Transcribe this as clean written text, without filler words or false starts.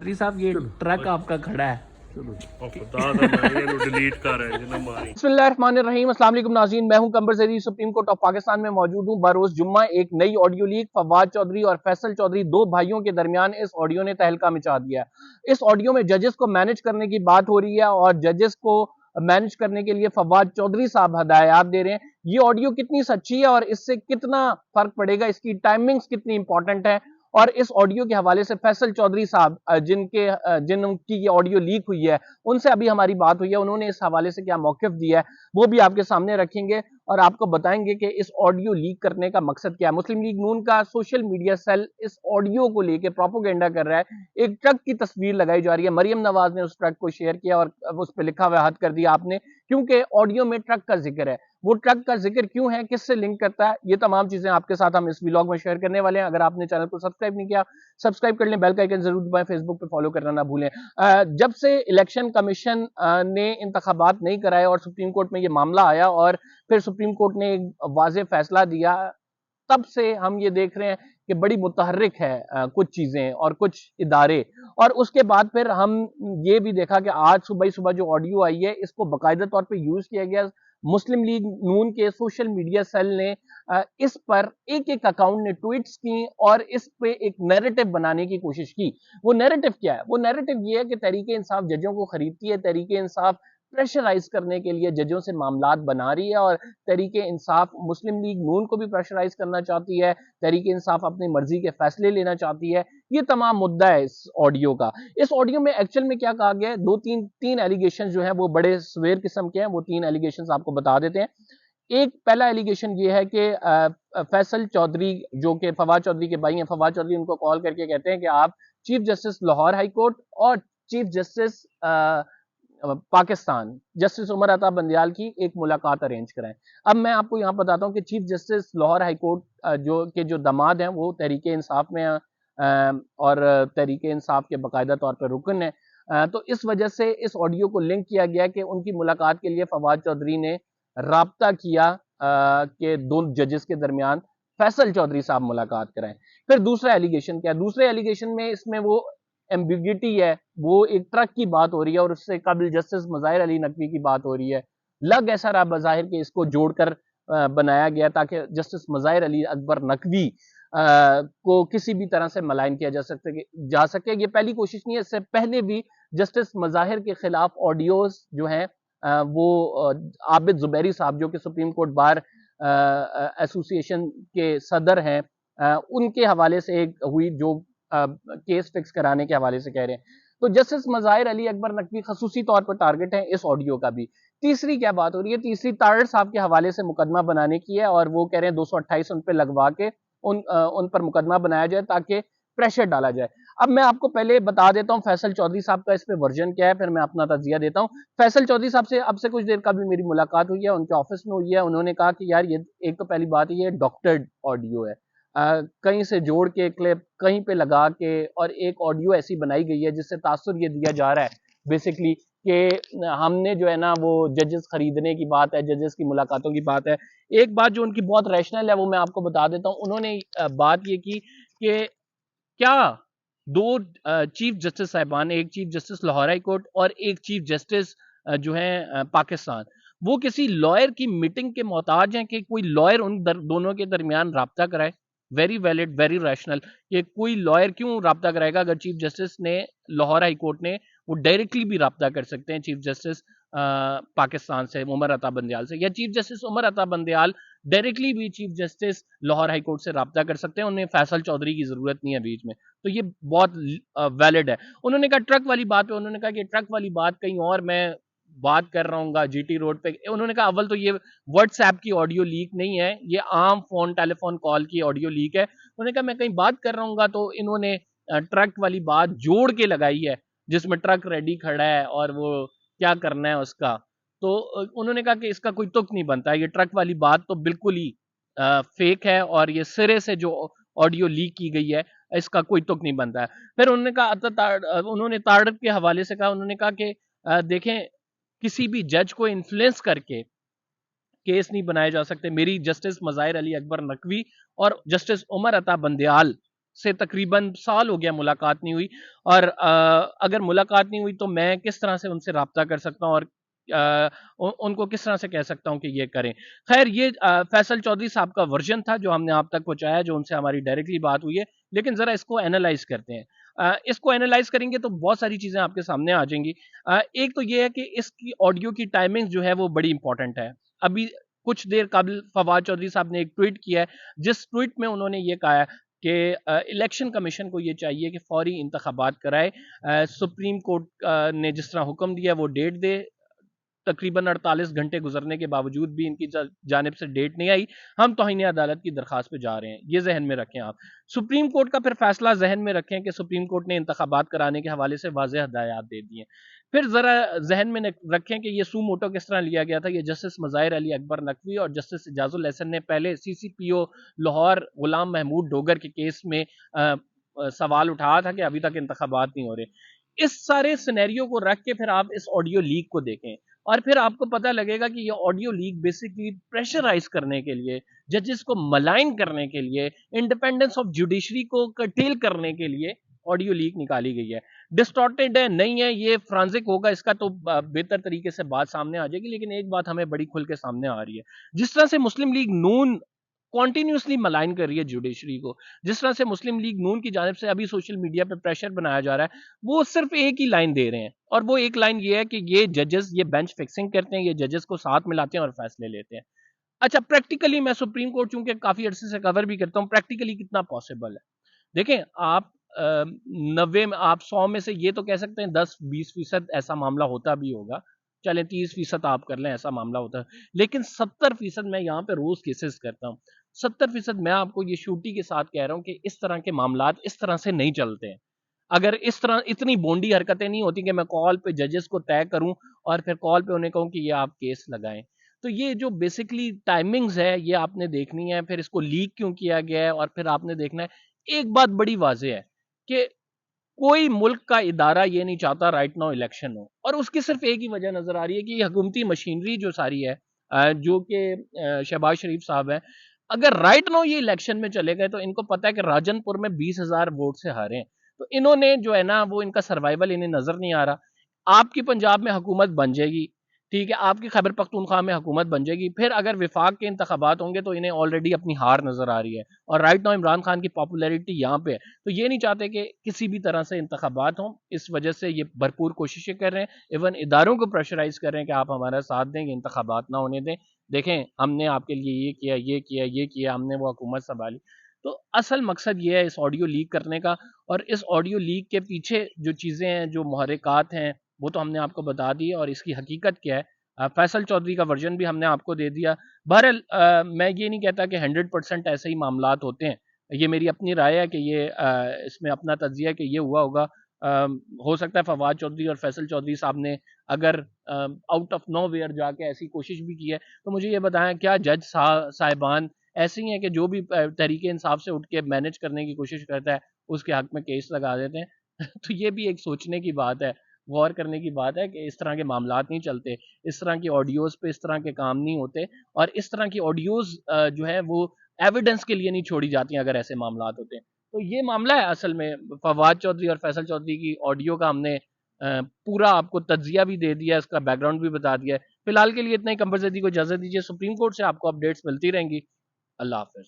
चौधरी साहब ये ट्रक आपका खड़ा है। बिस्मिल्लाहिर्रहमानिर्रहीम, अस्सलाम वालेकुम नाज़रीन, मैं हूं कंबर ज़रीर। सुप्रीम कोर्ट ऑफ पाकिस्तान में मौजूद हूं। बरोज़ जुम्मा एक नई ऑडियो लीक फवाद चौधरी और फैसल चौधरी, दो भाइयों के दरमियान इस ऑडियो ने तहलका मचा दिया है। इस ऑडियो में जजेस को मैनेज करने की बात हो रही है और जजेस को मैनेज करने के लिए फवाद चौधरी साहब हदायत दे रहे हैं। ये ऑडियो कितनी सच्ची है और इससे कितना फर्क पड़ेगा, इसकी टाइमिंग्स कितनी इंपॉर्टेंट है, और इस ऑडियो के हवाले से फैसल चौधरी साहब जिनकी ये ऑडियो लीक हुई है उनसे अभी हमारी बात हुई है, उन्होंने इस हवाले से क्या मौकिफ दिया है वो भी आपके सामने रखेंगे और आपको बताएंगे कि इस ऑडियो लीक करने का मकसद क्या है। मुस्लिम लीग नून का सोशल मीडिया सेल इस ऑडियो को लेकर प्रोपोगेंडा कर रहा है। एक ट्रक की तस्वीर लगाई जा रही है, मरियम नवाज ने उस ट्रक को शेयर किया और उस पर लिखा हुआ हद कर दिया आपने, क्योंकि ऑडियो में ट्रक का जिक्र है। वो ट्रक का जिक्र क्यों है, किससे लिंक करता है, ये तमाम चीजें आपके साथ हम इस व्लॉग में शेयर करने वाले हैं। अगर आपने चैनल को सब्सक्राइब नहीं किया, सब्सक्राइब कर लें, बेल का आइकन जरूर दबाएं, फेसबुक पे फॉलो करना ना भूलें। जब से इलेक्शन कमीशन ने इंतखाबात नहीं कराए और सुप्रीम कोर्ट में ये मामला आया और फिर सुप्रीम कोर्ट ने एक वाज़ेह फैसला दिया, तब से हम ये देख रहे हैं कि बड़ी मुतहर्रिक है कुछ चीजें और कुछ इदारे। और उसके बाद फिर हम ये भी देखा कि आज सुबह जो ऑडियो आई है इसको बाकायदा तौर पे यूज किया गया। मुस्लिम लीग नून के सोशल मीडिया सेल ने इस पर एक अकाउंट ने ट्वीट्स की और इस पे एक नैरेटिव बनाने की कोशिश की। वो नैरेटिव क्या है? वो नैरेटिव ये है कि तहरीके इंसाफ जजों को खरीदती है, तहरीके इंसाफ प्रेशराइज करने के लिए जजों से मामलात बना रही है और तहरीके इंसाफ मुस्लिम लीग नून को भी प्रेशराइज करना चाहती है, तहरीके इंसाफ अपनी मर्जी के फैसले लेना चाहती है। ये तमाम मुद्दा है इस ऑडियो का। इस ऑडियो में एक्चुअल में क्या कहा गया है, तीन एलिगेशन जो है वो बड़े सवेर किस्म के हैं। वो तीन एलिगेशन आपको बता देते हैं। एक पहला एलिगेशन ये है कि फैसल चौधरी जो कि फवाद चौधरी के भाई हैं, फवाद चौधरी उनको कॉल करके कहते हैं कि आप chief justice Lahore high court और chief justice Pakistan justice Umar Ata Bandial की एक मुलाकात अरेंज कराएं। अब मैं आपको यहाँ बताता हूँ कि chief justice Lahore high court जो दामाद हैं वो तहरीके इंसाफ में और तहरीके इंसाफ के बाकायदा तौर पर रुकन है। तो इस वजह से इस ऑडियो को लिंक किया गया कि उनकी मुलाकात के लिए फवाद चौधरी ने राब्ता किया कि दो जजेस के दरमियान फैसल चौधरी साहब मुलाकात कराएं। फिर दूसरा एलिगेशन क्या है? दूसरे एलिगेशन में इसमें वो एम्बिग्यूटी है, वो एक ट्रक की बात हो रही है और उससे काबिल जस्टिस मज़ाहिर अली नकवी की बात हो रही है। लग ऐसा रहा बज़ाहिर कि इसको जोड़कर बनाया गया ताकि जस्टिस मज़ाहिर अली अकबर नकवी को किसी भी तरह से मलाइन किया जा सके। ये पहली कोशिश नहीं है, इससे पहले भी जस्टिस मज़ाहिर के खिलाफ ऑडियोज जो हैं वो आबिद जुबैरी साहब जो कि सुप्रीम कोर्ट बार एसोसिएशन के सदर हैं, उनके हवाले से एक हुई जो केस फिक्स कराने के हवाले से कह रहे हैं। तो जस्टिस मज़ाहिर अली अकबर नकवी खसूसी तौर पर टारगेट है इस ऑडियो का भी। तीसरी क्या बात हो रही है? तीसरी तारड़ साहब के हवाले से मुकदमा बनाने की है और वो कह रहे हैं 228 उन पर लगवा के उन पर मुकदमा बनाया जाए ताकि प्रेशर डाला जाए। अब मैं आपको पहले बता देता हूं फैसल चौधरी साहब का इस पे वर्जन क्या है, फिर मैं अपना तजिया देता हूं। फैसल चौधरी साहब से अब से कुछ देर कबल मेरी मुलाकात हुई है, उनके ऑफिस में हुई है। उन्होंने कहा कि यार ये एक तो पहली बात ये डॉक्टर्ड ऑडियो है, कहीं से जोड़ के क्लिप कहीं पे लगा के और एक ऑडियो ऐसी बनाई गई है जिससे तासुर ये दिया जा रहा है बेसिकली कि हमने जो है ना वो जजेस खरीदने की बात है, जजेस की मुलाकातों की बात है। एक बात जो उनकी बहुत रैशनल है वो मैं आपको बता देता हूँ। उन्होंने बात ये की कि क्या दो चीफ जस्टिस साहिबान, एक chief justice Lahore high court और एक चीफ जस्टिस जो है पाकिस्तान, वो किसी लॉयर की मीटिंग के मोहताज हैं कि कोई लॉयर उन दोनों के दरमियान राब्ता कराए? Very valid, very rational. कि कोई लॉयर क्यों राब्ता कराएगा? अगर चीफ जस्टिस ने लाहौर हाई कोर्ट ने, वो डायरेक्टली भी राब्ता कर सकते हैं चीफ जस्टिस पाकिस्तान से, उमर अता बंदयाल से, या chief justice Umar Ata Bandial directly भी chief justice Lahore high court से राब्ता कर सकते हैं। उन्हें फैसल चौधरी की जरूरत नहीं है बीच में। तो ये बहुत वैलिड है। उन्होंने कहा ट्रक वाली बात पे, उन्होंने कहा कि ट्रक वाली बात कहीं और मैं बात कर रहा हूँ जीटी रोड पे। उन्होंने कहा अव्वल तो ये व्हाट्सएप की ऑडियो लीक नहीं है, ये आम फोन टेलीफोन कॉल की ऑडियो लीक है। उन्होंने कहा मैं कहीं बात कर रहा हूँ तो इन्होंने ट्रक वाली बात जोड़ के लगाई है जिसमें ट्रक रेडी खड़ा है और वो क्या करना है उसका। तो उन्होंने कहा कि इसका कोई तुक नहीं बनता, ये ट्रक वाली बात तो बिल्कुल ही फेक है और ये सिरे से जो ऑडियो लीक की गई है इसका कोई तुक नहीं बनता है। फिर उन्होंने कहा, उन्होंने ताड़प के हवाले से कहा, उन्होंने कहा कि देखें किसी भी जज को इन्फ्लुएंस करके केस नहीं बनाए जा सकते। मेरी जस्टिस मज़ाहिर अली अकबर नकवी और जस्टिस उमर अता बंदयाल سے تقریباً سال ہو گیا ملاقات نہیں ہوئی، اور اگر ملاقات نہیں ہوئی تو میں کس طرح سے ان سے رابطہ کر سکتا ہوں، اور ان کو کس طرح سے کہہ سکتا ہوں کہ یہ کریں. خیر، یہ فیصل چودھری صاحب کا ورژن تھا جو ہم نے آپ تک پہنچایا، جو ان سے ہماری ڈائریکٹلی بات ہوئی ہے. لیکن ذرا اس کو اینالائز کرتے ہیں. اس کو اینالائز کریں گے تو بہت ساری چیزیں آپ کے سامنے آ جائیں گی. ایک تو یہ ہے کہ اس کی آڈیو کی ٹائمنگ جو ہے وہ بڑی امپورٹنٹ ہے. ابھی کچھ دیر قبل فواد چودھری صاحب نے ایک ٹویٹ کیا ہے، جس ٹویٹ میں انہوں نے یہ کہا ہے کہ الیکشن کمیشن کو یہ چاہیے کہ فوری انتخابات کرائے. سپریم کورٹ نے جس طرح حکم دیا وہ ڈیٹ دے. تقریباً 48 گھنٹے گزرنے کے باوجود بھی ان کی جانب سے ڈیٹ نہیں آئی. ہم توہین عدالت کی درخواست پہ جا رہے ہیں، یہ ذہن میں رکھیں آپ. سپریم کورٹ کا پھر فیصلہ ذہن میں رکھیں کہ سپریم کورٹ نے انتخابات کرانے کے حوالے سے واضح ہدایات دے دی ہیں. پھر ذرا ذہن میں رکھیں کہ یہ سو موٹو کس طرح لیا گیا تھا. یہ جسٹس مظاہر علی اکبر نقوی اور جسٹس اعجاز الحسن نے پہلے سی سی پی او لاہور غلام محمود ڈوگر کے کیس میں سوال اٹھایا تھا کہ ابھی تک انتخابات نہیں ہو رہے. اس سارے سینیریو کو رکھ کے پھر آپ اس آڈیو لیک کو دیکھیں، اور پھر آپ کو پتہ لگے گا کہ یہ آڈیو لیک بیسکلی پریشرائز کرنے کے لیے، ججز کو ملائن کرنے کے لیے، انڈیپینڈنس آف جوڈیشری کو کرٹیل کرنے کے لیے آڈیو لیک نکالی گئی ہے. ڈسٹارٹیڈ ہے، نہیں ہے، یہ فرانزک ہوگا، اس کا تو بہتر طریقے سے بات سامنے آ جائے گی. لیکن ایک بات ہمیں بڑی کھل کے سامنے آ رہی ہے، جس طرح سے مسلم لیگ نون کنٹینیوسلی ملائن کر رہی ہے جوڈیشری کو، جس طرح سے مسلم لیگ نون کی جانب سے ابھی سوشل میڈیا پہ پریشر بنایا جا رہا ہے، وہ صرف ایک ہی لائن دے رہے ہیں، اور وہ ایک لائن یہ ہے کہ یہ ججز یہ بینچ فکسنگ کرتے ہیں، یہ ججز کو ساتھ ملاتے ہیں اور فیصلے لیتے ہیں. اچھا، پریکٹیکلی میں سپریم کورٹ چونکہ کافی عرصے سے کور بھی کرتا ہوں، پریکٹیکلی کتنا پاسبل ہے. دیکھیں آپ 90 میں، آپ 100 میں سے یہ تو کہہ سکتے ہیں 10-20% ایسا معاملہ ہوتا بھی ہوگا، چلیں 30% آپ کر لیں ایسا معاملہ ہوتا ہے. لیکن 70% میں یہاں پہ روز کیسز کرتا ہوں. 70% میں آپ کو یہ شوٹی کے ساتھ کہہ رہا ہوں کہ اس طرح کے معاملات اس طرح سے نہیں چلتے ہیں. اگر اس طرح اتنی بونڈی حرکتیں نہیں ہوتی کہ میں کال پہ ججز کو طے کروں اور پھر کال پہ انہیں کہوں کہ یہ آپ کیس لگائیں. تو یہ جو بیسکلی ٹائمنگز ہے یہ آپ نے دیکھنی ہے. پھر اس کو لیک کیوں کیا گیا ہے، اور پھر آپ نے دیکھنا ہے. ایک بات بڑی واضح ہے کہ کوئی ملک کا ادارہ یہ نہیں چاہتا رائٹ ناؤ الیکشن ہو، اور اس کی صرف ایک ہی وجہ نظر آ رہی ہے کہ یہ حکومتی مشینری جو ساری ہے، جو کہ شہباز شریف صاحب ہیں، اگر رائٹ ناؤ یہ الیکشن میں چلے گئے تو ان کو پتا ہے کہ راجن پور میں 20,000 ووٹ سے ہارے ہیں. تو انہوں نے جو ہے نا وہ ان کا سروائیول انہیں نظر نہیں آ رہا. آپ کی پنجاب میں حکومت بن جائے گی، ٹھیک ہے، آپ کی خیبر پختونخوا میں حکومت بن جائے گی، پھر اگر وفاق کے انتخابات ہوں گے تو انہیں آلریڈی اپنی ہار نظر آ رہی ہے، اور رائٹ ناؤ عمران خان کی پاپولیرٹی یہاں پہ ہے. تو یہ نہیں چاہتے کہ کسی بھی طرح سے انتخابات ہوں، اس وجہ سے یہ بھرپور کوششیں کر رہے ہیں. ایون اداروں کو پریشرائز کر رہے ہیں کہ آپ ہمارا ساتھ دیں، یہ انتخابات نہ ہونے دیں. دیکھیں ہم نے آپ کے لیے یہ کیا، یہ کیا، یہ کیا، ہم نے وہ حکومت سنبھالی. تو اصل مقصد یہ ہے اس آڈیو لیک کرنے کا، اور اس آڈیو لیک کے پیچھے جو چیزیں ہیں، جو محرکات ہیں، وہ تو ہم نے آپ کو بتا دی، اور اس کی حقیقت کیا ہے فیصل چودھری کا ورژن بھی ہم نے آپ کو دے دیا. بہرحال میں یہ نہیں کہتا کہ 100% ایسے ہی معاملات ہوتے ہیں. یہ میری اپنی رائے ہے کہ یہ اس میں اپنا تجزیہ کہ یہ ہوا ہوگا. ہو سکتا ہے فواد چودھری اور فیصل چودھری صاحب نے اگر آؤٹ آف نو ویئر جا کے ایسی کوشش بھی کی ہے تو مجھے یہ بتائیں کیا جج صاحبان ایسے ہی ہیں کہ جو بھی تحریک انصاف سے اٹھ کے مینج کرنے کی کوشش کرتا ہے اس کے حق میں کیس لگا دیتے ہیں. تو یہ بھی ایک سوچنے کی بات ہے، غور کرنے کی بات ہے کہ اس طرح کے معاملات نہیں چلتے، اس طرح کی آڈیوز پہ اس طرح کے کام نہیں ہوتے، اور اس طرح کی آڈیوز جو ہے وہ ایویڈنس کے لیے نہیں چھوڑی جاتی ہیں اگر ایسے معاملات ہوتے ہیں. تو یہ معاملہ ہے اصل میں فواد چودھری اور فیصل چودھری کی آڈیو کا. ہم نے پورا آپ کو تجزیہ بھی دے دیا، اس کا بیک گراؤنڈ بھی بتا دیا ہے. فی الحال کے لیے اتنا ہی. کمپلسری کو اجازت دیجیے. سپریم کورٹ سے آپ کو اپڈیٹس ملتی رہیں گی. اللہ حافظ.